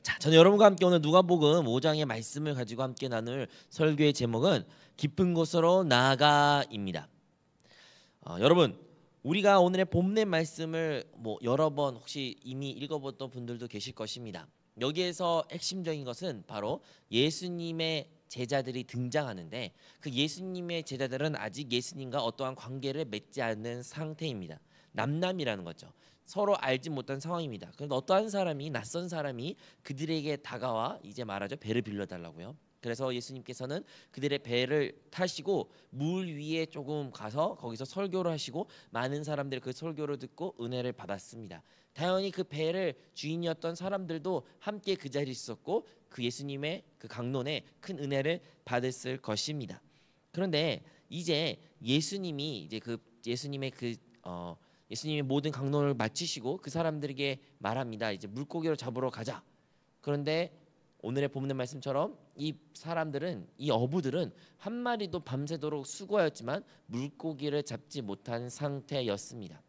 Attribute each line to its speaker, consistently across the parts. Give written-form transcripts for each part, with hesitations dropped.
Speaker 1: 자, 저는 여러분과 함께 오늘 누가복음 5장의 말씀을 가지고 함께 나눌 설교의 제목은 깊은 곳으로 나아가입니다. 여러분, 우리가 오늘의 본문의 말씀을 여러 번 혹시 이미 읽어봤던 분들도 계실 것입니다. 여기에서 핵심적인 것은 바로 예수님의 제자들이 등장하는데, 그 예수님의 제자들은 아직 예수님과 어떠한 관계를 맺지 않는 상태입니다. 남남이라는 거죠. 서로 알지 못한 상황입니다. 그런데 어떠한 사람이, 낯선 사람이 그들에게 다가와 이제 말하죠. 배를 빌려달라고요. 그래서 예수님께서는 그들의 배를 타시고 물 위에 조금 가서 거기서 설교를 하시고 많은 사람들이 그 설교를 듣고 은혜를 받았습니다. 당연히 그 배를 주인이었던 사람들도 함께 그 자리에 있었고 그 예수님의 그 강론에 큰 은혜를 받았을 것입니다. 그런데 이제 예수님이 예수님이 모든 강론을 마치시고 그 사람들에게 말합니다. 이제 물고기를 잡으러 가자. 그런데 오늘의 본문의 말씀처럼 이 사람들은, 이 어부들은 한 마리도 밤새도록 수고하였지만 물고기를 잡지 못한 상태였습니다.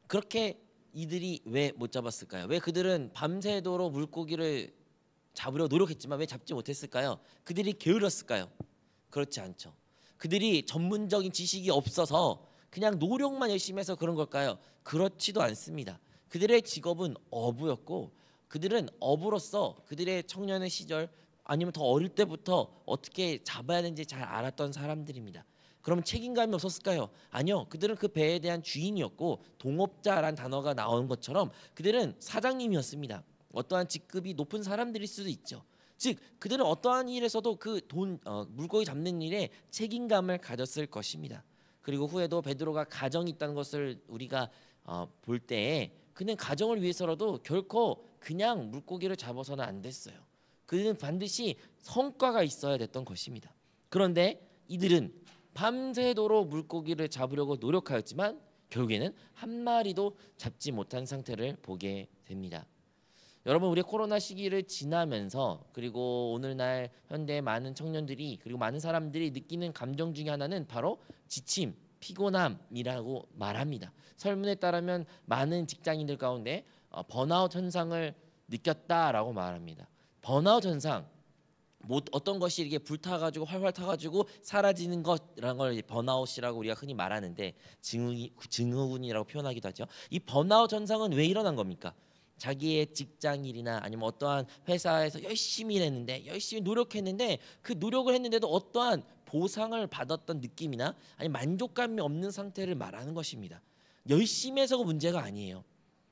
Speaker 1: 그렇게 이들이 왜 못 잡았을까요? 왜 그들은 밤새도록 물고기를 잡으려 노력했지만 왜 잡지 못했을까요? 그들이 게을렀을까요? 그렇지 않죠. 그들이 전문적인 지식이 없어서 그냥 노력만 열심히 해서 그런 걸까요? 그렇지도 않습니다. 그들의 직업은 어부였고 그들은 어부로서 그들의 청년의 시절 아니면 더 어릴 때부터 어떻게 잡아야 되는지 잘 알았던 사람들입니다. 그럼 책임감이 없었을까요? 아니요. 그들은 그 배에 대한 주인이었고 동업자란 단어가 나온 것처럼 그들은 사장님이었습니다. 어떠한 직급이 높은 사람들일 수도 있죠. 즉 그들은 어떠한 일에서도 그 물고기 잡는 일에 책임감을 가졌을 것입니다. 그리고 후에도 베드로가 가정이 있다는 것을 우리가 볼 때에 그는 가정을 위해서라도 결코 그냥 물고기를 잡아서는 안 됐어요. 그는 반드시 성과가 있어야 됐던 것입니다. 그런데 이들은 밤새도록 물고기를 잡으려고 노력하였지만 결국에는 한 마리도 잡지 못한 상태를 보게 됩니다. 여러분, 우리 코로나 시기를 지나면서 그리고 오늘날 현대의 많은 청년들이 그리고 많은 사람들이 느끼는 감정 중에 하나는 바로 지침, 피곤함이라고 말합니다. 설문에 따르면 많은 직장인들 가운데 번아웃 현상을 느꼈다라고 말합니다. 번아웃 현상, 어떤 것이 이렇게 불타가지고 활활 타가지고 사라지는 것이라는 걸 번아웃이라고 우리가 흔히 말하는데 증후군이라고 표현하기도 하죠. 이 번아웃 현상은 왜 일어난 겁니까? 자기의 직장일이나 아니면 어떠한 회사에서 열심히 일했는데 열심히 노력했는데 그 노력을 했는데도 어떠한 보상을 받았던 느낌이나 아니 만족감이 없는 상태를 말하는 것입니다. 열심히 해서가 문제가 아니에요.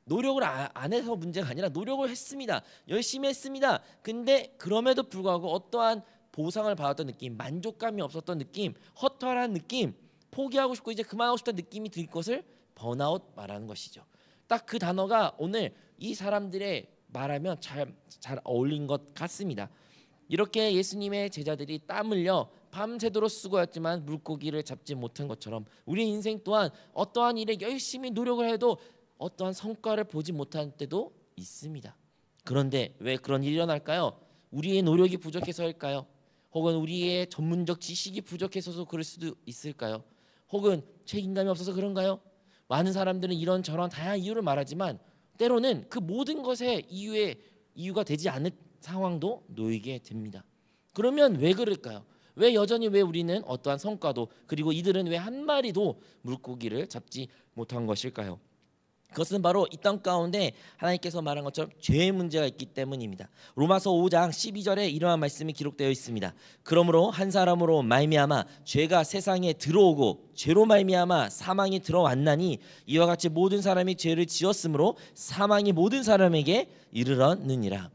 Speaker 1: 노력을 안 해서 문제가 아니라 노력을 했습니다. 열심히 했습니다. 근데 그럼에도 불구하고 어떠한 보상을 받았던 느낌, 만족감이 없었던 느낌, 허탈한 느낌, 포기하고 싶고 이제 그만하고 싶다는 느낌이 들 것을 번아웃 말하는 것이죠. 딱 그 단어가 오늘 이 사람들의 말하면 잘 어울린 것 같습니다. 이렇게 예수님의 제자들이 땀 흘려 밤새도록 수고했지만 물고기를 잡지 못한 것처럼 우리 인생 또한 어떠한 일에 열심히 노력을 해도 어떠한 성과를 보지 못할 때도 있습니다. 그런데 왜 그런 일이 일어날까요? 우리의 노력이 부족해서일까요? 혹은 우리의 전문적 지식이 부족해서도 그럴 수도 있을까요? 혹은 책임감이 없어서 그런가요? 많은 사람들은 이런저런 다양한 이유를 말하지만 때로는 그 모든 것의 이유가 되지 않는 상황도 놓이게 됩니다. 그러면 왜 그럴까요? 왜 여전히 우리는 어떠한 성과도 그리고 이들은 왜 한 마리도 물고기를 잡지 못한 것일까요? 그것은 바로 이 땅 가운데 하나님께서 말한 것처럼 죄의 문제가 있기 때문입니다. 로마서 5장 12절에 이러한 말씀이 기록되어 있습니다. 그러므로 한 사람으로 말미암아 죄가 세상에 들어오고 죄로 말미암아 사망이 들어왔나니 이와 같이 모든 사람이 죄를 지었으므로 사망이 모든 사람에게 이르렀느니라.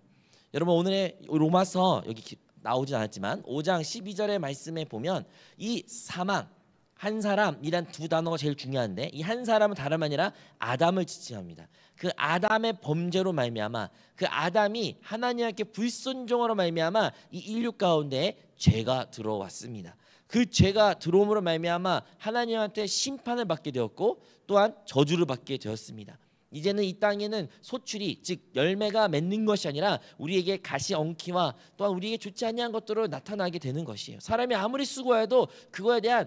Speaker 1: 여러분, 오늘의 로마서 여기 나오진 않았지만 5장 12절의 말씀에 보면 이 사망, 한 사람이란 두 단어가 제일 중요한데 이 한 사람은 다름 아니라 아담을 지칭합니다. 그 아담의 범죄로 말미암아 그 아담이 하나님께 불순종으로 말미암아 이 인류 가운데 죄가 들어왔습니다. 그 죄가 들어옴으로 말미암아 하나님한테 심판을 받게 되었고 또한 저주를 받게 되었습니다. 이제는 이 땅에는 소출이 즉 열매가 맺는 것이 아니라 우리에게 가시 엉키와 또한 우리에게 좋지 아니한 것들로 나타나게 되는 것이에요. 사람이 아무리 수고해도 그거에 대한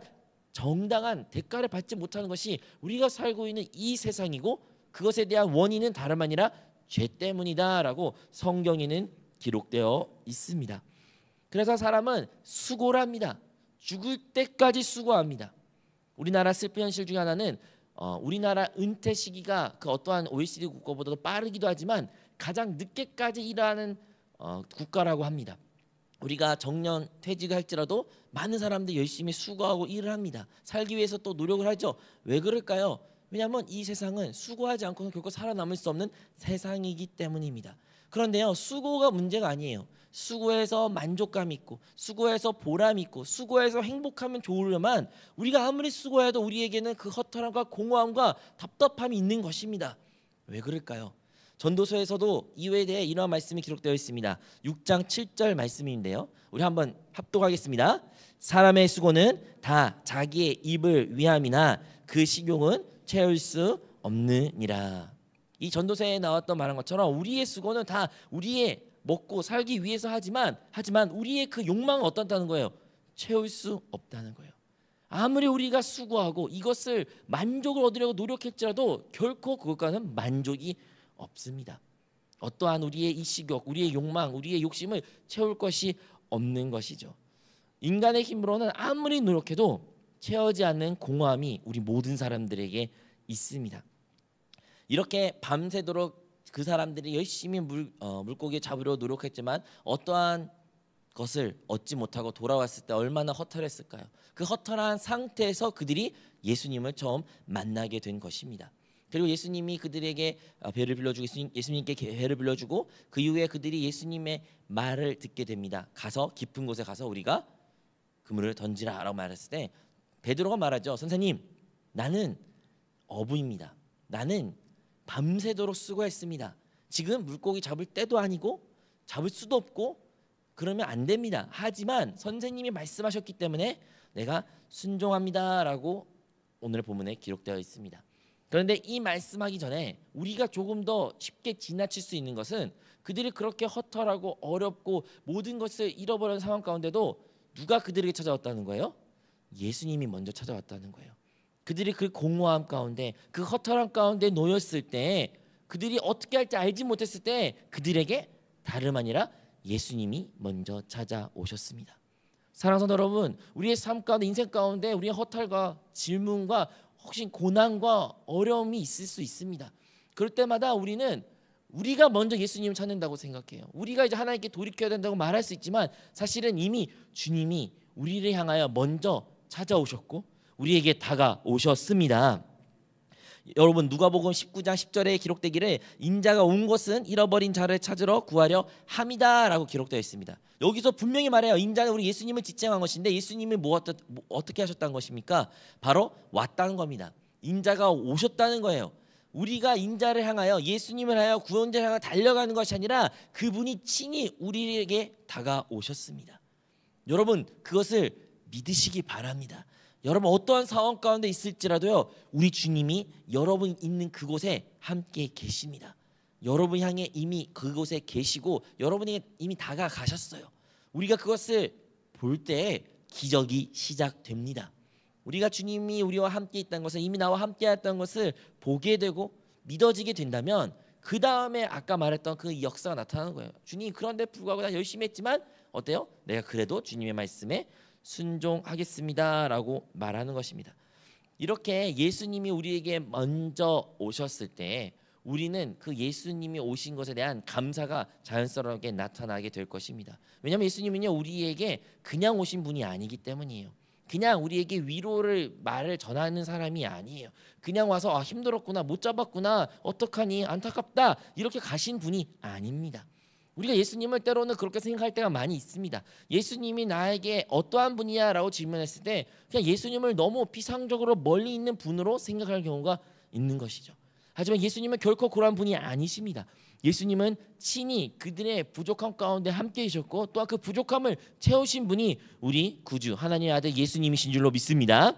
Speaker 1: 정당한 대가를 받지 못하는 것이 우리가 살고 있는 이 세상이고 그것에 대한 원인은 다름 아니라 죄 때문이다라고 성경에는 기록되어 있습니다. 그래서 사람은 수고를 합니다. 죽을 때까지 수고합니다. 우리나라 슬픈 현실 중에 하나는 우리나라 은퇴 시기가 그 어떠한 OECD 국가보다도 빠르기도 하지만 가장 늦게까지 일하는 국가라고 합니다. 우리가 정년 퇴직할지라도 많은 사람들이 열심히 수고하고 일을 합니다. 살기 위해서 또 노력을 하죠. 왜 그럴까요? 왜냐하면 이 세상은 수고하지 않고는 결코 살아남을 수 없는 세상이기 때문입니다. 그런데요, 수고가 문제가 아니에요. 수고해서 만족감 있고 수고해서 보람 있고 수고해서 행복하면 좋으려면 우리가 아무리 수고해도 우리에게는 그 허탈함과 공허함과 답답함이 있는 것입니다. 왜 그럴까요? 전도서에서도 이에 대해 이러한 말씀이 기록되어 있습니다. 6장 7절 말씀인데요. 우리 한번 합독하겠습니다. 사람의 수고는 다 자기의 입을 위함이나 그 식용은 채울 수 없느니라. 이 전도서에 나왔던 말한 것처럼 우리의 수고는 다 우리의 먹고 살기 위해서 하지만 우리의 그 욕망은 어떻다는 거예요? 채울 수 없다는 거예요. 아무리 우리가 수고하고 이것을 만족을 얻으려고 노력했지라도 결코 그것과는 만족이 없습니다. 어떠한 우리의 이 식욕, 우리의 욕망, 우리의 욕심을 채울 것이 없는 것이죠. 인간의 힘으로는 아무리 노력해도 채우지 않는 공허함이 우리 모든 사람들에게 있습니다. 이렇게 밤새도록 그 사람들이 열심히 물고기 잡으려 노력했지만 어떠한 것을 얻지 못하고 돌아왔을 때 얼마나 허탈했을까요? 그 허탈한 상태에서 그들이 예수님을 처음 만나게 된 것입니다. 그리고 예수님이 그들에게 배를 빌려주고 예수님께 배를 빌려주고 그 이후에 그들이 예수님의 말을 듣게 됩니다. 가서 깊은 곳에 가서 우리가 그물을 던지라라고 말했을 때 베드로가 말하죠. 선생님, 나는 어부입니다. 나는 밤새도록 수고했습니다. 지금 물고기 잡을 때도 아니고 잡을 수도 없고 그러면 안 됩니다. 하지만 선생님이 말씀하셨기 때문에 내가 순종합니다라고 오늘 본문에 기록되어 있습니다. 그런데 이 말씀하기 전에 우리가 조금 더 쉽게 지나칠 수 있는 것은 그들이 그렇게 허탈하고 어렵고 모든 것을 잃어버린 상황 가운데도 누가 그들에게 찾아왔다는 거예요? 예수님이 먼저 찾아왔다는 거예요. 그들이 그 공허함 가운데 그 허탈함 가운데 놓였을 때 그들이 어떻게 할지 알지 못했을 때 그들에게 다름 아니라 예수님이 먼저 찾아오셨습니다. 사랑하는 여러분, 우리의 삶 가운데 인생 가운데 우리의 허탈과 질문과 혹시 고난과 어려움이 있을 수 있습니다. 그럴 때마다 우리가 먼저 예수님을 찾는다고 생각해요. 우리가 이제 하나님께 돌이켜야 된다고 말할 수 있지만 사실은 이미 주님이 우리를 향하여 먼저 찾아오셨고 우리에게 다가오셨습니다. 여러분 누가복음 19장 10절에 기록되기를 인자가 온 것은 잃어버린 자를 찾으러 구하려 함이다라고 기록되어 있습니다. 여기서 분명히 말해요. 인자는 우리 예수님을 지칭한 것인데 예수님이 어떻게 하셨다는 것입니까? 바로 왔다는 겁니다. 인자가 오셨다는 거예요. 우리가 인자를 향하여 예수님을 향하여 구원자를 향하여 달려가는 것이 아니라 그분이 친히 우리에게 다가오셨습니다. 여러분 그것을 믿으시기 바랍니다. 여러분 어떠한 상황 가운데 있을지라도요 우리 주님이 여러분 있는 그곳에 함께 계십니다. 여러분 향해 이미 그곳에 계시고 여러분에게 이미 다가가셨어요. 우리가 그것을 볼 때 기적이 시작됩니다. 우리가 주님이 우리와 함께 있다는 것을 이미 나와 함께 했다는 것을 보게 되고 믿어지게 된다면 그 다음에 아까 말했던 그 역사가 나타나는 거예요. 주님 그런데 불구하고 나 열심히 했지만 어때요? 내가 그래도 주님의 말씀에 순종하겠습니다라고 말하는 것입니다. 이렇게 예수님이 우리에게 먼저 오셨을 때 우리는 그 예수님이 오신 것에 대한 감사가 자연스럽게 나타나게 될 것입니다. 왜냐하면 예수님은요 우리에게 그냥 오신 분이 아니기 때문이에요. 그냥 우리에게 위로를 말을 전하는 사람이 아니에요. 그냥 와서 힘들었구나 못 잡았구나 어떡하니 안타깝다 이렇게 가신 분이 아닙니다. 우리가 예수님을 때로는 그렇게 생각할 때가 많이 있습니다. 예수님이 나에게 어떠한 분이야 라고 질문했을 때 그냥 예수님을 너무 피상적으로 멀리 있는 분으로 생각할 경우가 있는 것이죠. 하지만 예수님은 결코 그러한 분이 아니십니다. 예수님은 친히 그들의 부족함 가운데 함께 계셨고 또한 그 부족함을 채우신 분이 우리 구주 하나님의 아들 예수님이신 줄로 믿습니다.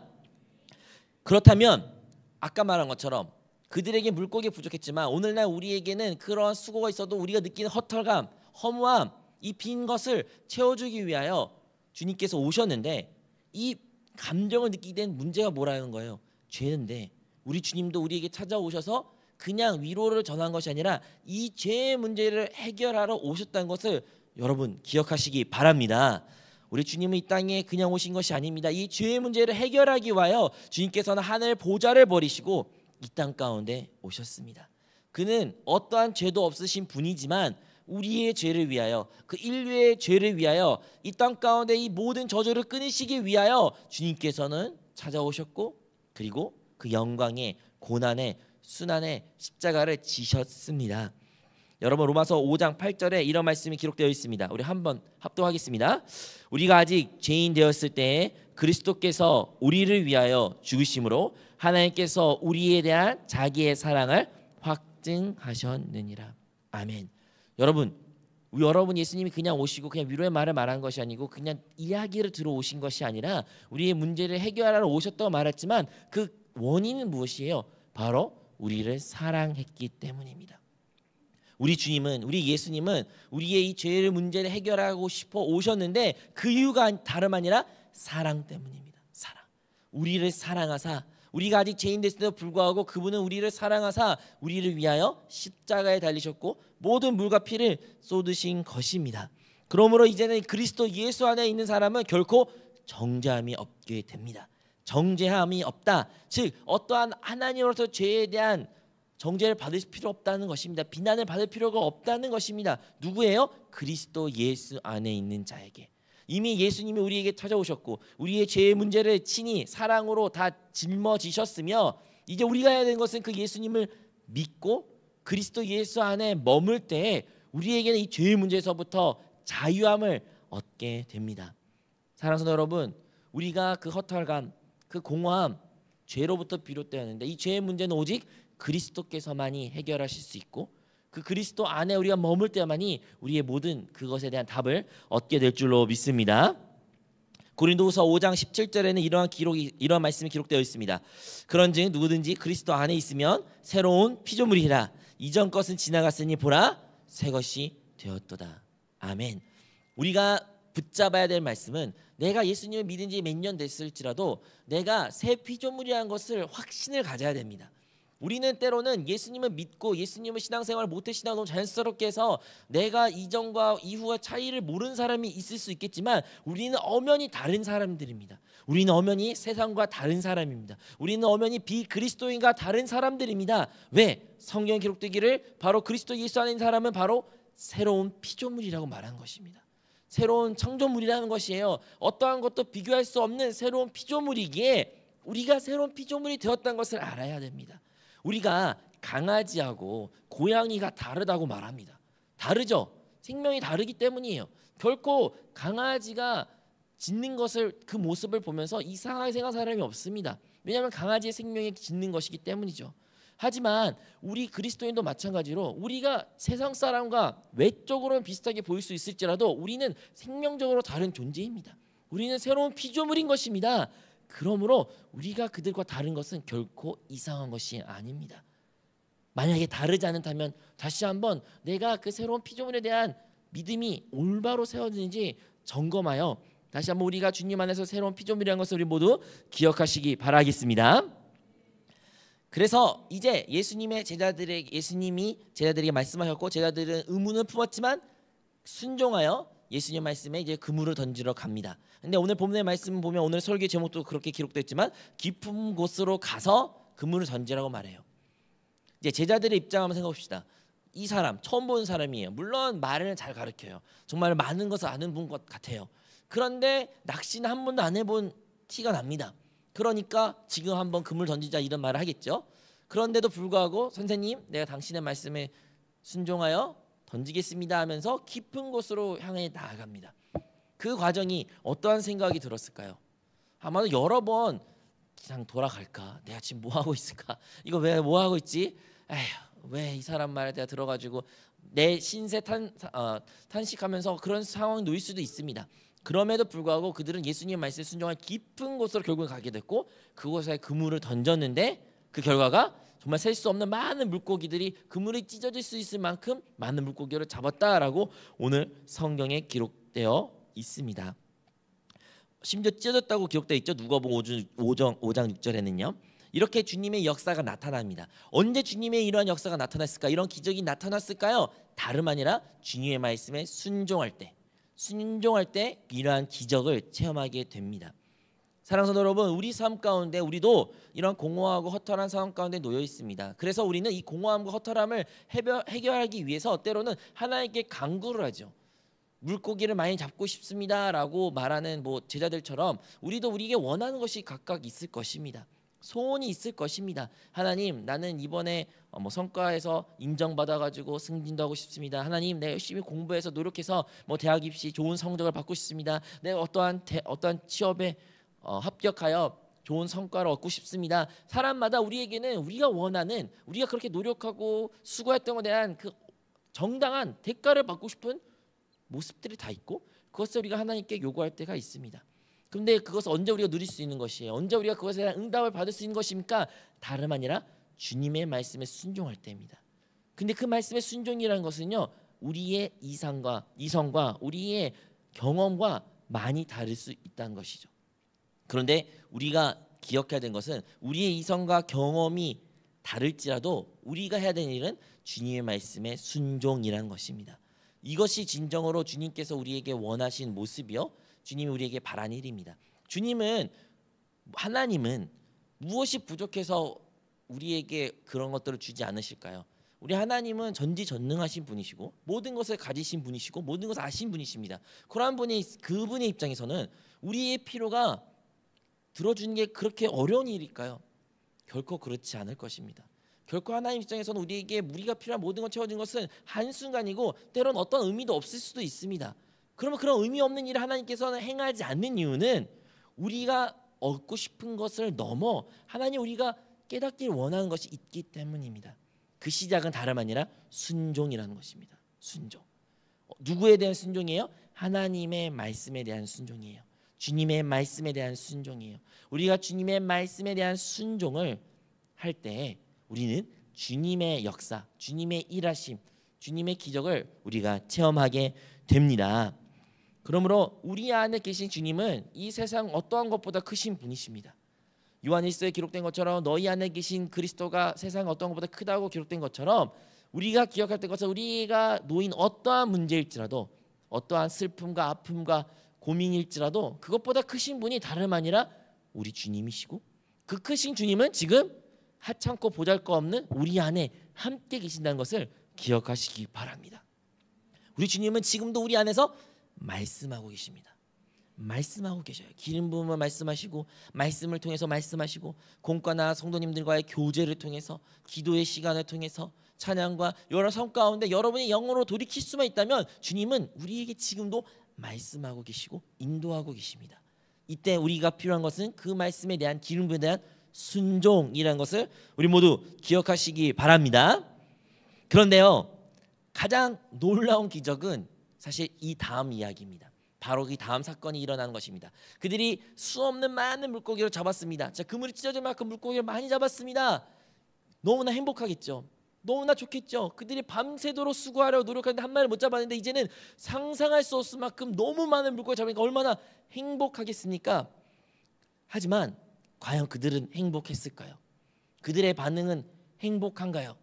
Speaker 1: 그렇다면 아까 말한 것처럼 그들에게 물고기 부족했지만 오늘날 우리에게는 그러한 수고가 있어도 우리가 느끼는 허탈감, 허무함, 이 빈 것을 채워주기 위하여 주님께서 오셨는데 이 감정을 느끼게 된 문제가 뭐라는 거예요? 죄인데 우리 주님도 우리에게 찾아오셔서 그냥 위로를 전한 것이 아니라 이 죄의 문제를 해결하러 오셨다는 것을 여러분 기억하시기 바랍니다. 우리 주님은 이 땅에 그냥 오신 것이 아닙니다. 이 죄의 문제를 해결하기 위하여 주님께서는 하늘 보좌를 버리시고 이 땅 가운데 오셨습니다. 그는 어떠한 죄도 없으신 분이지만 우리의 죄를 위하여, 그 인류의 죄를 위하여, 이 땅 가운데 이 모든 저주를 끊으시기 위하여 주님께서는 찾아오셨고, 그리고 그 영광의 고난의 순환의 십자가를 지셨습니다. 여러분, 로마서 5장 8절에 이런 말씀이 기록되어 있습니다. 우리 한번 합독하겠습니다. 우리가 아직 죄인 되었을 때에 그리스도께서 우리를 위하여 죽으심으로 하나님께서 우리에 대한 자기의 사랑을 확증하셨느니라. 아멘. 여러분 예수님이 그냥 오시고 그냥 위로의 말을 말한 것이 아니고 그냥 이야기를 들어오신 것이 아니라 우리의 문제를 해결하러 오셨다고 말했지만 그 원인은 무엇이에요? 바로 우리를 사랑했기 때문입니다. 우리 주님은, 우리 예수님은 우리의 이 죄의 문제를 해결하고 싶어 오셨는데 그 이유가 다름 아니라 사랑 때문입니다. 사랑. 우리를 사랑하사, 우리가 아직 죄인 됐음에도 불구하고 그분은 우리를 사랑하사 우리를 위하여 십자가에 달리셨고 모든 물과 피를 쏟으신 것입니다. 그러므로 이제는 그리스도 예수 안에 있는 사람은 결코 정죄함이 없게 됩니다. 정죄함이 없다. 즉 어떠한 하나님으로부터 죄에 대한 정죄를 받을 필요 없다는 것입니다. 비난을 받을 필요가 없다는 것입니다. 누구예요? 그리스도 예수 안에 있는 자에게. 이미 예수님이 우리에게 찾아오셨고 우리의 죄의 문제를 친히 사랑으로 다 짊어지셨으며 이제 우리가 해야 되는 것은 그 예수님을 믿고 그리스도 예수 안에 머물 때 우리에게는 이 죄의 문제에서부터 자유함을 얻게 됩니다. 사랑하는 성도 여러분, 우리가 그 허탈감, 그 공허함, 죄로부터 비롯되었는데 이 죄의 문제는 오직 그리스도께서만이 해결하실 수 있고 그 그리스도 안에 우리가 머물 때만이 우리의 모든 그것에 대한 답을 얻게 될 줄로 믿습니다. 고린도후서 5장 17절에는 이러한 말씀이 기록되어 있습니다. 그런즉 누구든지 그리스도 안에 있으면 새로운 피조물이라. 이전 것은 지나갔으니 보라 새 것이 되었도다. 아멘. 우리가 붙잡아야 될 말씀은 내가 예수님을 믿은 지 몇 년 됐을지라도 내가 새 피조물이라는 것을 확신을 가져야 됩니다. 우리는 때로는 예수님을 믿고 예수님을 신앙생활을 모태신앙을 너무 자연스럽게 해서 내가 이전과 이후와 차이를 모르는 사람이 있을 수 있겠지만 우리는 엄연히 다른 사람들입니다. 우리는 엄연히 세상과 다른 사람입니다. 우리는 엄연히 비그리스도인과 다른 사람들입니다. 왜? 성경에 기록되기를 바로 그리스도 예수 안에 있는 사람은 바로 새로운 피조물이라고 말하는 것입니다. 새로운 창조물이라는 것이에요. 어떠한 것도 비교할 수 없는 새로운 피조물이기에 우리가 새로운 피조물이 되었다는 것을 알아야 됩니다. 우리가 강아지하고 고양이가 다르다고 말합니다. 다르죠? 생명이 다르기 때문이에요. 결코 강아지가 짖는 것을 그 모습을 보면서 이상하게 생각하는 사람이 없습니다. 왜냐하면 강아지의 생명이 짖는 것이기 때문이죠. 하지만 우리 그리스도인도 마찬가지로 우리가 세상 사람과 외적으로는 비슷하게 보일 수 있을지라도 우리는 생명적으로 다른 존재입니다. 우리는 새로운 피조물인 것입니다. 그러므로 우리가 그들과 다른 것은 결코 이상한 것이 아닙니다. 만약에 다르지 않다면 다시 한번 내가 그 새로운 피조물에 대한 믿음이 올바로 세워지는지 점검하여 다시 한번 우리가 주님 안에서 새로운 피조물이라는 것을 우리 모두 기억하시기 바라겠습니다. 그래서 이제 예수님이 제자들에게 말씀하셨고 제자들은 의문을 품었지만 순종하여 예수님 말씀에 이제 그물을 던지러 갑니다. 근데 오늘 본문의 말씀 보면 오늘 설교 제목도 그렇게 기록되어 있지만 깊은 곳으로 가서 그물을 던지라고 말해요. 이제 제자들의 입장 한번 생각해 봅시다. 이 사람 처음 보는 사람이에요. 물론 말을 잘 가르쳐요. 정말 많은 것을 아는 분 것 같아요. 그런데 낚시는 한 번도 안 해본 티가 납니다. 그러니까 지금 한번 그물 던지자 이런 말을 하겠죠. 그런데도 불구하고 선생님 내가 당신의 말씀에 순종하여 던지겠습니다 하면서 깊은 곳으로 향해 나아갑니다. 그 과정이 어떠한 생각이 들었을까요? 아마도 여러 번 그냥 돌아갈까? 내가 지금 뭐 하고 있을까? 이거 왜 뭐 하고 있지? 에휴, 왜 이 사람 말에 내가 들어가지고 내 신세 탄식하면서 그런 상황에 놓일 수도 있습니다. 그럼에도 불구하고 그들은 예수님의 말씀에 순종한 깊은 곳으로 결국 가게 됐고 그곳에 그물을 던졌는데 그 결과가 정말 셀 수 없는 많은 물고기들이 그물이 찢어질 수 있을 만큼 많은 물고기를 잡았다라고 오늘 성경에 기록되어 있습니다. 심지어 찢어졌다고 기록되어 있죠. 누가복음 5장 6절에는요. 이렇게 주님의 역사가 나타납니다. 언제 주님의 이러한 역사가 나타났을까? 이런 기적이 나타났을까요? 다름 아니라 주님의 말씀에 순종할 때 이러한 기적을 체험하게 됩니다. 사랑하는 성도 여러분, 우리 삶 가운데 우리도 이런 공허하고 허탈한 상황 가운데 놓여 있습니다. 그래서 우리는 이 공허함과 허탈함을 해결하기 위해서 때로는 하나님께 간구를 하죠. 물고기를 많이 잡고 싶습니다라고 말하는 제자들처럼 우리도 우리에게 원하는 것이 각각 있을 것입니다. 소원이 있을 것입니다. 하나님, 나는 이번에 성과에서 인정받아가지고 승진도 하고 싶습니다. 하나님, 내가 열심히 공부해서 노력해서 대학 입시 좋은 성적을 받고 싶습니다. 내가 어떠한 취업에 합격하여 좋은 성과를 얻고 싶습니다. 사람마다 우리에게는 우리가 원하는, 우리가 그렇게 노력하고 수고했던 것에 대한 그 정당한 대가를 받고 싶은 모습들이 다 있고, 그것을 우리가 하나님께 요구할 때가 있습니다. 그런데 그것을 언제 우리가 누릴 수 있는 것이에요? 언제 우리가 그것에 대한 응답을 받을 수 있는 것입니까? 다름 아니라 주님의 말씀에 순종할 때입니다. 근데 그 말씀의 순종이라는 것은요, 우리의 이성과 우리의 경험과 많이 다를 수 있다는 것이죠. 그런데 우리가 기억해야 되는 것은 우리의 이성과 경험이 다를지라도 우리가 해야 되는 일은 주님의 말씀에 순종이라는 것입니다. 이것이 진정으로 주님께서 우리에게 원하신 모습이요, 주님이 우리에게 바라는 일입니다. 하나님은 무엇이 부족해서 우리에게 그런 것들을 주지 않으실까요? 우리 하나님은 전지전능하신 분이시고 모든 것을 가지신 분이시고 모든 것을 아신 분이십니다. 그분의 입장에서는 우리의 필요가 들어주는 게 그렇게 어려운 일일까요? 결코 그렇지 않을 것입니다. 결코 하나님 입장에서는 우리가 필요한 모든 걸 채워준 것은 한순간이고 때로는 어떤 의미도 없을 수도 있습니다. 그러면 그런 의미 없는 일을 하나님께서는 행하지 않는 이유는 우리가 얻고 싶은 것을 넘어 하나님 우리가 깨닫길 원하는 것이 있기 때문입니다. 그 시작은 다름 아니라 순종이라는 것입니다. 순종. 누구에 대한 순종이에요? 하나님의 말씀에 대한 순종이에요. 주님의 말씀에 대한 순종이에요. 우리가 주님의 말씀에 대한 순종을 할 때 우리는 주님의 역사, 주님의 일하심, 주님의 기적을 우리가 체험하게 됩니다. 그러므로 우리 안에 계신 주님은 이 세상 어떠한 것보다 크신 분이십니다. 요한일서에 기록된 것처럼 너희 안에 계신 그리스도가 세상 어떠한 것보다 크다고 기록된 것처럼 우리가 기억할 때 것은 우리가 놓인 어떠한 문제일지라도 어떠한 슬픔과 아픔과 고민일지라도 그것보다 크신 분이 다름 아니라 우리 주님이시고 그 크신 주님은 지금 하찮고 보잘것없는 우리 안에 함께 계신다는 것을 기억하시기 바랍니다. 우리 주님은 지금도 우리 안에서 말씀하고 계십니다. 말씀하고 계셔요. 기름 부음을 말씀하시고 말씀을 통해서 말씀하시고 공과나 성도님들과의 교제를 통해서 기도의 시간을 통해서 찬양과 여러 삶 가운데 여러분이 영으로 돌이킬 수만 있다면 주님은 우리에게 지금도 말씀하고 계시고 인도하고 계십니다. 이때 우리가 필요한 것은 그 말씀에 대한 기름 부음에 대한 순종이라는 것을 우리 모두 기억하시기 바랍니다. 그런데요, 가장 놀라운 기적은 사실 이 다음 이야기입니다. 바로 이 다음 사건이 일어나는 것입니다. 그들이 수없는 많은 물고기를 잡았습니다. 자, 그물이 찢어질 만큼 물고기를 많이 잡았습니다. 너무나 행복하겠죠. 너무나 좋겠죠. 그들이 밤새도록 수고하려고 노력하는데 한 마리를 못 잡았는데 이제는 상상할 수 없을 만큼 너무 많은 물고기를 잡으니까 얼마나 행복하겠습니까? 하지만 과연 그들은 행복했을까요? 그들의 반응은 행복한가요?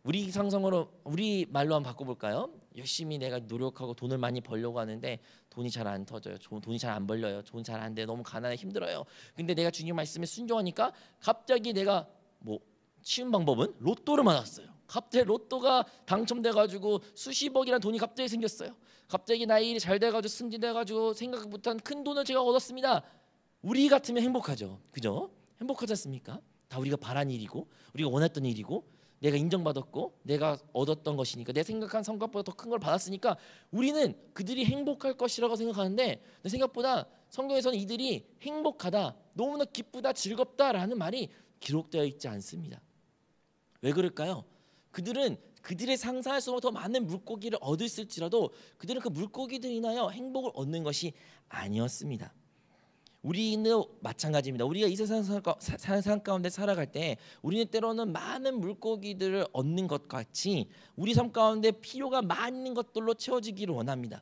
Speaker 1: 우리 상성으로 우리 말로 한번 바꿔볼까요? 열심히 내가 노력하고 돈을 많이 벌려고 하는데 돈이 잘 안 터져요. 돈이 잘 안 벌려요. 돈 잘 안 돼. 너무 가난해 힘들어요. 근데 내가 주님 말씀에 순종하니까 갑자기 내가 쉬운 방법은 로또를 맞았어요. 갑자기 로또가 당첨돼가지고 수십억이라는 돈이 갑자기 생겼어요. 갑자기 나 일이 잘 돼가지고 승진돼가지고 생각 못한 큰 돈을 제가 얻었습니다. 우리 같으면 행복하죠. 그죠? 행복하지 않습니까? 다 우리가 바란 일이고 우리가 원했던 일이고 내가 인정받았고 내가 얻었던 것이니까 내 생각한 성과보다 더 큰 걸 받았으니까 우리는 그들이 행복할 것이라고 생각하는데 생각보다 성경에서는 이들이 행복하다, 너무나 기쁘다, 즐겁다라는 말이 기록되어 있지 않습니다. 왜 그럴까요? 그들은 그들의 상상할 수 없는 더 많은 물고기를 얻을지라도 그들은 그 물고기들로 인하여 행복을 얻는 것이 아니었습니다. 우리는 마찬가지입니다. 우리가 이 세상 가운데 살아갈 때 우리는 때로는 많은 물고기들을 얻는 것 같이 우리 삶 가운데 필요가 많은 것들로 채워지기를 원합니다.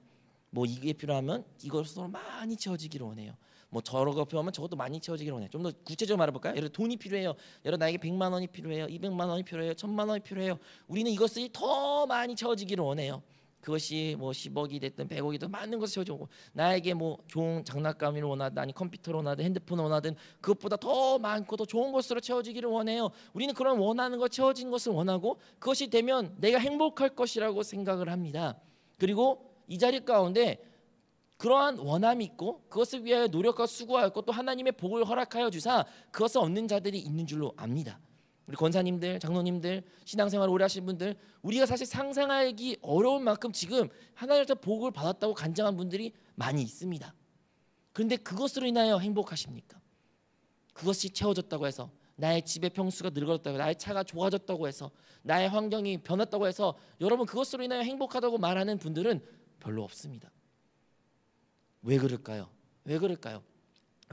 Speaker 1: 이게 필요하면 이것으로 많이 채워지기를 원해요. 뭐 저거 표하면 저것도 많이 채워지기를 원해요. 좀 더 구체적으로 말해볼까요? 예를 들어 돈이 필요해요. 예를 들어 나에게 100만 원이 필요해요. 200만 원이 필요해요. 1000만 원이 필요해요. 우리는 이것이 더 많이 채워지기를 원해요. 그것이 뭐 10억이 됐든 100억이든 많은 것을 채워주고, 나에게 뭐 좋은 장난감을 원하든 아니 컴퓨터를 원하든 핸드폰을 원하든 그것보다 더 많고 더 좋은 것으로 채워지기를 원해요. 우리는 그런 원하는 것, 채워진 것을 원하고 그것이 되면 내가 행복할 것이라고 생각을 합니다. 그리고 이 자리 가운데 그러한 원함이 있고 그것을 위하여 노력하고 수고하였고 또 하나님의 복을 허락하여 주사 그것을 얻는 자들이 있는 줄로 압니다. 우리 권사님들, 장로님들, 신앙생활 오래 하신 분들, 우리가 사실 상상하기 어려울 만큼 지금 하나님의 복을 받았다고 간증한 분들이 많이 있습니다. 그런데 그것으로 인하여 행복하십니까? 그것이 채워졌다고 해서, 나의 집의 평수가 늘어졌다고, 나의 차가 좋아졌다고 해서, 나의 환경이 변했다고 해서 여러분 그것으로 인하여 행복하다고 말하는 분들은 별로 없습니다. 왜 그럴까요? 왜 그럴까요?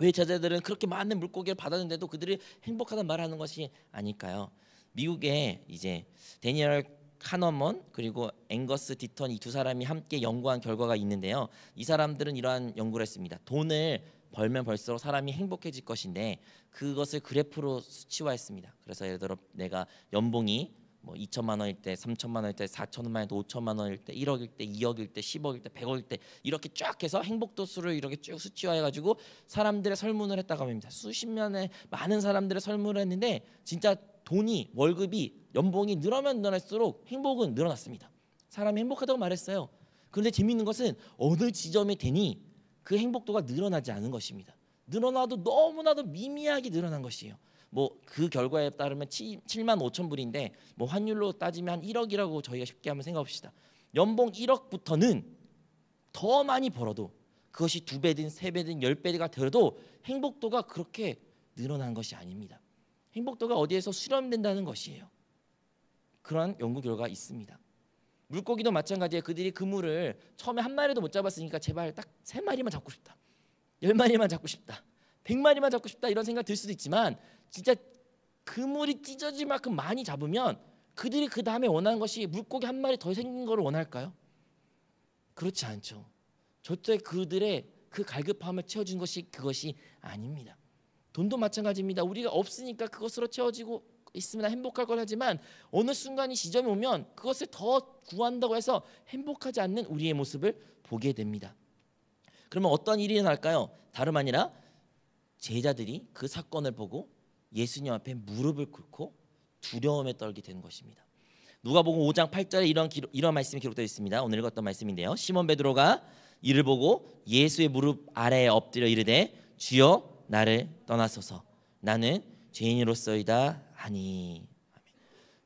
Speaker 1: 왜 제자들은 그렇게 많은 물고기를 받았는데도 그들이 행복하다는 말하는 것이 아닐까요? 미국에 이제 데니얼 카너먼 그리고 앵거스 디턴 이 두 사람이 함께 연구한 결과가 있는데요. 이 사람들은 이러한 연구를 했습니다. 돈을 벌면 벌수록 사람이 행복해질 것인데 그것을 그래프로 수치화했습니다. 그래서 예를 들어 내가 연봉이 뭐 2천만 원일 때, 3천만 원일 때, 4천만 원일 때, 5천만 원일 때, 1억일 때, 2억일 때, 10억일 때, 100억일 때 이렇게 쫙 해서 행복도수를 이렇게 쭉 수치화해가지고 사람들의 설문을 했다고 합니다. 수십 년의 많은 사람들의 설문을 했는데 진짜 돈이, 월급이, 연봉이 늘어나면 늘어날수록 행복은 늘어났습니다. 사람이 행복하다고 말했어요. 그런데 재미있는 것은 어느 지점에 되니 그 행복도가 늘어나지 않은 것입니다. 늘어나도 너무나도 미미하게 늘어난 것이에요. 뭐 그 결과에 따르면 7만 5천 불인데 뭐 환율로 따지면 한 1억이라고 저희가 쉽게 한번 생각해봅시다. 연봉 1억부터는 더 많이 벌어도 그것이 2배든 3배든 10배가 되어도 행복도가 그렇게 늘어난 것이 아닙니다. 행복도가 어디에서 수렴된다는 것이에요. 그런 연구 결과가 있습니다. 물고기도 마찬가지예요. 그들이 그물을 처음에 한 마리도 못 잡았으니까 제발 딱 3마리만 잡고 싶다, 10마리만 잡고 싶다, 100마리만 잡고 싶다 이런 생각 들 수도 있지만 진짜 그물이 찢어질 만큼 많이 잡으면 그들이 그 다음에 원하는 것이 물고기 한 마리 더 생긴 걸 원할까요? 그렇지 않죠. 절대 그들의 그 갈급함을 채워준 것이 그것이 아닙니다. 돈도 마찬가지입니다. 우리가 없으니까 그것으로 채워지고 있으면 행복할 걸 하지만 어느 순간이 지점이 오면 그것을 더 구한다고 해서 행복하지 않는 우리의 모습을 보게 됩니다. 그러면 어떤 일이 일어날까요? 다름 아니라 제자들이 그 사건을 보고 예수님 앞에 무릎을 꿇고 두려움에 떨게 되는 것입니다. 누가복음 5장 8절에 이런 말씀이 기록되어 있습니다. 오늘 읽었던 말씀인데요. 시몬 베드로가 이를 보고 예수의 무릎 아래에 엎드려 이르되 주여 나를 떠나소서 나는 죄인으로서이다 하니.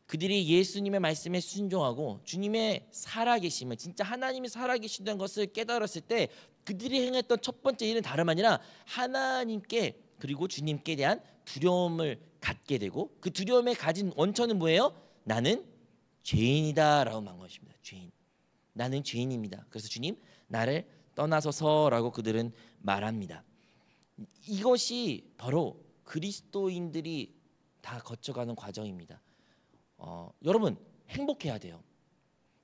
Speaker 1: 그들이 예수님의 말씀에 순종하고 주님의 살아계심을, 진짜 하나님이 살아계신다는 것을 깨달았을 때 그들이 행했던 첫 번째 일은 다름 아니라 하나님께 그리고 주님께 대한 두려움을 갖게 되고, 그 두려움에 가진 원천은 뭐예요? 나는 죄인이다라고 말한 것입니다. 죄인, 나는 죄인입니다. 그래서 주님 나를 떠나소서라고 그들은 말합니다. 이것이 바로 그리스도인들이 다 거쳐가는 과정입니다. 여러분 행복해야 돼요.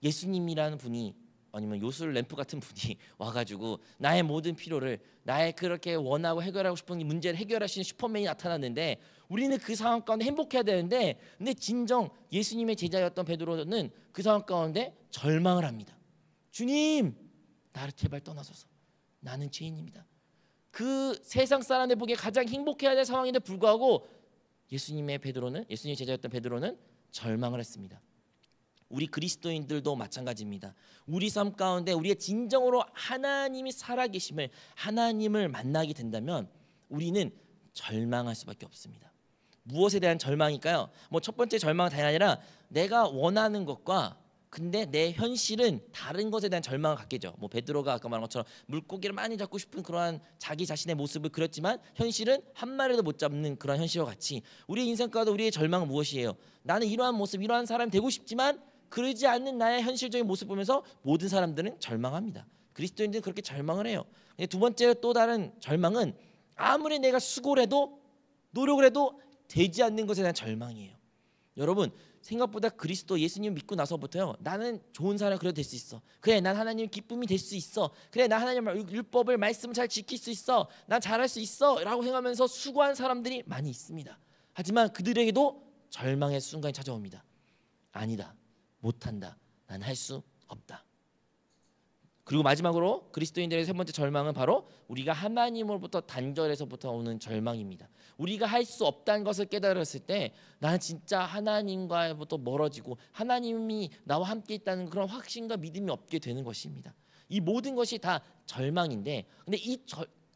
Speaker 1: 예수님이라는 분이 아니면 요술 램프 같은 분이 와가지고 나의 모든 필요를, 나의 그렇게 원하고 해결하고 싶은 문제를 해결하시는 슈퍼맨이 나타났는데 우리는 그 상황 가운데 행복해야 되는데, 근데 진정 예수님의 제자였던 베드로는 그 상황 가운데 절망을 합니다. 주님 나를 제발 떠나소서 나는 죄인입니다. 그 세상 사람들 보기에 가장 행복해야 될 상황인데 불구하고 예수님의 제자였던 베드로는 절망을 했습니다. 우리 그리스도인들도 마찬가지입니다. 우리 삶 가운데 우리의 진정으로 하나님이 살아계심을, 하나님을 만나게 된다면 우리는 절망할 수밖에 없습니다. 무엇에 대한 절망일까요? 뭐 첫 번째 절망은 당연히 아니라 내가 원하는 것과 근데 내 현실은 다른 것에 대한 절망을 갖게죠. 뭐 베드로가 아까 말한 것처럼 물고기를 많이 잡고 싶은 그러한 자기 자신의 모습을 그렸지만 현실은 한 마리도 못 잡는 그런 현실과 같이 우리의 인생 가운데 우리의 절망은 무엇이에요? 나는 이러한 모습, 이러한 사람이 되고 싶지만 그러지 않는 나의 현실적인 모습 보면서 모든 사람들은 절망합니다. 그리스도인들은 그렇게 절망을 해요. 두 번째 또 다른 절망은 아무리 내가 수고를 해도 노력을 해도 되지 않는 것에 대한 절망이에요. 여러분 생각보다 그리스도 예수님 믿고 나서부터요, 나는 좋은 사람 그래도 될 수 있어. 그래, 난 하나님 기쁨이 될 수 있어. 그래, 난 하나님 율법을 말씀 잘 지킬 수 있어. 난 잘할 수 있어라고 생각하면서 수고한 사람들이 많이 있습니다. 하지만 그들에게도 절망의 순간이 찾아옵니다. 아니다, 못한다, 난 할 수 없다. 그리고 마지막으로 그리스도인들의 세 번째 절망은 바로 우리가 하나님으로부터 단절해서부터 오는 절망입니다. 우리가 할 수 없다는 것을 깨달았을 때 나는 진짜 하나님과부터 멀어지고 하나님이 나와 함께 있다는 그런 확신과 믿음이 없게 되는 것입니다. 이 모든 것이 다 절망인데, 근데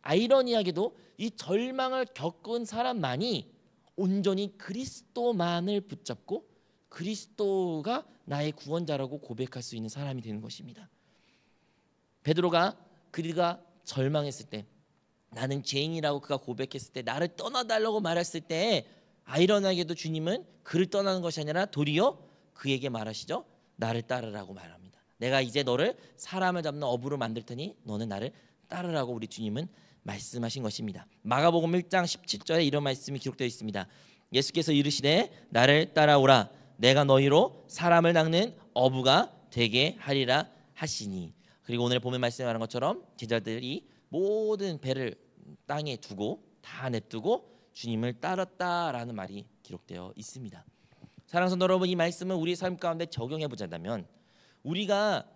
Speaker 1: 아이러니하게도 이 절망을 겪은 사람만이 온전히 그리스도만을 붙잡고 그리스도가 나의 구원자라고 고백할 수 있는 사람이 되는 것입니다. 베드로가 그가 절망했을 때, 나는 죄인이라고 그가 고백했을 때, 나를 떠나달라고 말했을 때, 아이러니하게도 주님은 그를 떠나는 것이 아니라 도리어 그에게 말하시죠. 나를 따르라고 말합니다. 내가 이제 너를 사람을 잡는 어부로 만들 테니 너는 나를 따르라고 우리 주님은 말씀하신 것입니다. 마가복음 1장 17절에 이런 말씀이 기록되어 있습니다. 예수께서 이르시되 나를 따라오라, 내가 너희로 사람을 낚는 어부가 되게 하리라 하시니. 그리고 오늘 보면 말씀에 말한 것처럼 제자들이 모든 배를 땅에 두고 다 냅두고 주님을 따랐다라는 말이 기록되어 있습니다. 사랑하는 성도 여러분, 이 말씀을 우리의 삶 가운데 적용해 보자면, 우리가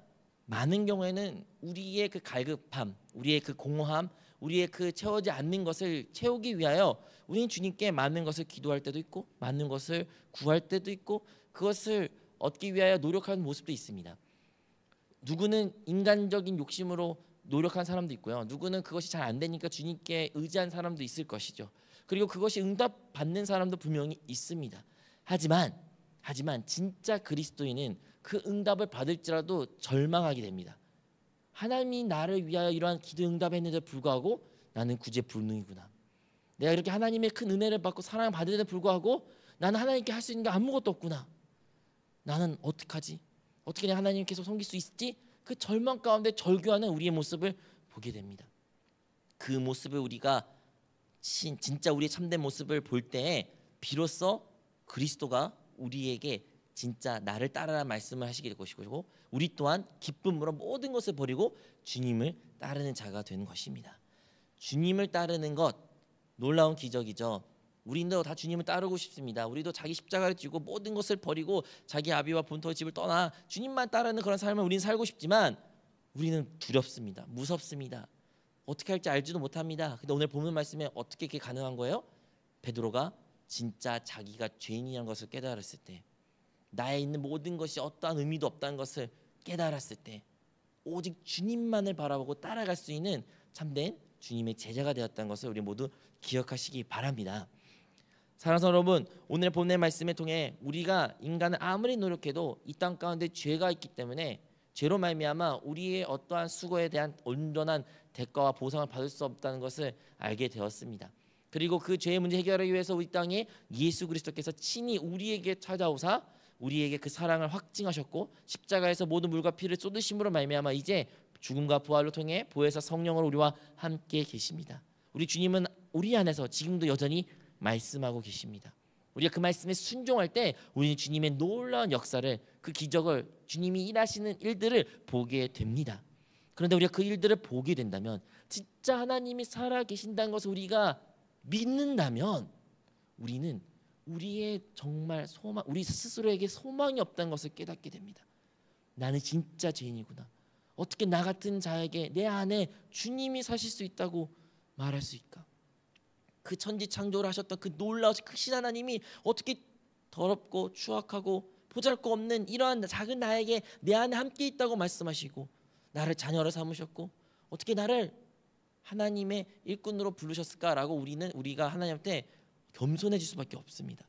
Speaker 1: 많은 경우에는 우리의 그 갈급함, 우리의 그 공허함, 우리의 그 채워지 않는 것을 채우기 위하여 우리는 주님께 많은 것을 기도할 때도 있고 많은 것을 구할 때도 있고 그것을 얻기 위하여 노력하는 모습도 있습니다. 누구는 인간적인 욕심으로 노력한 사람도 있고요. 누구는 그것이 잘 안 되니까 주님께 의지한 사람도 있을 것이죠. 그리고 그것이 응답받는 사람도 분명히 있습니다. 하지만 진짜 그리스도인은 그 응답을 받을지라도 절망하게 됩니다. 하나님이 나를 위하여 이러한 기도 응답했는데 불구하고 나는 구제불능이구나. 내가 이렇게 하나님의 큰 은혜를 받고 사랑을 받는데 불구하고 나는 하나님께 할 수 있는 게 아무것도 없구나. 나는 어떡하지? 어떻게 내가 하나님 계속 섬길 수 있지? 그 절망 가운데 절규하는 우리의 모습을 보게 됩니다. 그 모습을 우리가 진짜 우리의 참된 모습을 볼 때 비로소 그리스도가 우리에게 진짜 나를 따르라 말씀을 하시게 될 것이고, 우리 또한 기쁨으로 모든 것을 버리고 주님을 따르는 자가 되는 것입니다. 주님을 따르는 것 놀라운 기적이죠. 우리도 다 주님을 따르고 싶습니다. 우리도 자기 십자가를 지고 모든 것을 버리고 자기 아비와 본토의 집을 떠나 주님만 따르는 그런 삶을 우리는 살고 싶지만 우리는 두렵습니다. 무섭습니다. 어떻게 할지 알지도 못합니다. 근데 오늘 보는 말씀에 어떻게 그게 가능한 거예요? 베드로가 진짜 자기가 죄인이라는 것을 깨달았을 때, 나에 있는 모든 것이 어떠한 의미도 없다는 것을 깨달았을 때 오직 주님만을 바라보고 따라갈 수 있는 참된 주님의 제자가 되었다는 것을 우리 모두 기억하시기 바랍니다. 사랑하는 여러분, 오늘 본문의 말씀을 통해 우리가 인간은 아무리 노력해도 이 땅 가운데 죄가 있기 때문에 죄로 말미암아 우리의 어떠한 수고에 대한 온전한 대가와 보상을 받을 수 없다는 것을 알게 되었습니다. 그리고 그 죄의 문제 해결을 위해서 우리 땅에 예수 그리스도께서 친히 우리에게 찾아오사 우리에게 그 사랑을 확증하셨고 십자가에서 모든 물과 피를 쏟으심으로 말미암아 이제 죽음과 부활을 통해 보혜사 성령으로 우리와 함께 계십니다. 우리 주님은 우리 안에서 지금도 여전히 말씀하고 계십니다. 우리가 그 말씀에 순종할 때 우리는 주님의 놀라운 역사를, 그 기적을, 주님이 일하시는 일들을 보게 됩니다. 그런데 우리가 그 일들을 보게 된다면, 진짜 하나님이 살아 계신다는 것을 우리가 믿는다면 우리는 우리의 정말 소망, 우리 스스로에게 소망이 없다는 것을 깨닫게 됩니다. 나는 진짜 죄인이구나. 어떻게 나 같은 자에게 내 안에 주님이 사실 수 있다고 말할 수 있을까? 그 천지 창조를 하셨던 그 놀라우신 크신 하나님이 어떻게 더럽고 추악하고 보잘것없는 이러한 작은 나에게 내 안에 함께 있다고 말씀하시고 나를 자녀로 삼으셨고 어떻게 나를 하나님의 일꾼으로 부르셨을까라고 우리가 하나님한테 겸손해질 수밖에 없습니다.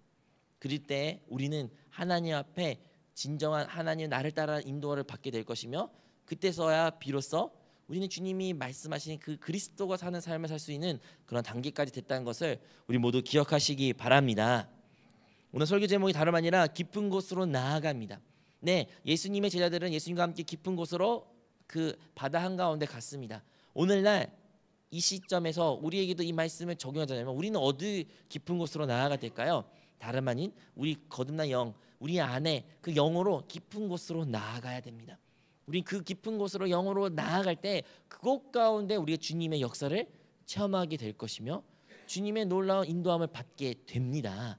Speaker 1: 그럴 때 우리는 하나님 앞에 진정한 하나님 나를 따라 인도를 받게 될 것이며, 그때서야 비로소 우리는 주님이 말씀하신 그 그리스도가 사는 삶을 살 수 있는 그런 단계까지 됐다는 것을 우리 모두 기억하시기 바랍니다. 오늘 설교 제목이 다름 아니라 깊은 곳으로 나아갑니다. 네, 예수님의 제자들은 예수님과 함께 깊은 곳으로 그 바다 한가운데 갔습니다. 오늘날 이 시점에서 우리에게도 이 말씀을 적용하자면 우리는 어디 깊은 곳으로 나아가 될까요? 다름 아닌 우리 거듭난 영, 우리 안에 그 영으로 깊은 곳으로 나아가야 됩니다. 우리 그 깊은 곳으로 영으로 나아갈 때 그곳 가운데 우리가 주님의 역사를 체험하게 될 것이며 주님의 놀라운 인도함을 받게 됩니다.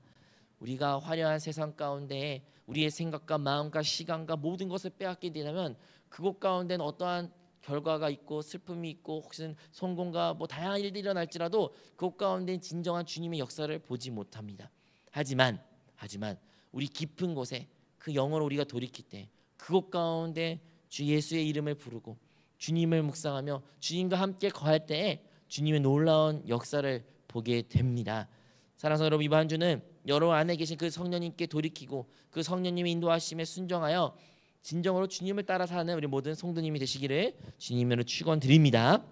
Speaker 1: 우리가 화려한 세상 가운데 우리의 생각과 마음과 시간과 모든 것을 빼앗게 되면 그곳 가운데는 어떠한 결과가 있고 슬픔이 있고 혹시 성공과 뭐 다양한 일들이 일어날지라도 그곳 가운데 진정한 주님의 역사를 보지 못합니다. 하지만 우리 깊은 곳에 그 영으로 우리가 돌이킬 때 그곳 가운데 주 예수의 이름을 부르고 주님을 묵상하며 주님과 함께 거할 때에 주님의 놀라운 역사를 보게 됩니다. 사랑하는 여러분, 이번 한 주는 여러분 안에 계신 그 성령님께 돌이키고 그 성령님의 인도하심에 순종하여 진정으로 주님을 따라 사는 우리 모든 성도님이 되시기를 주님으로 축원드립니다.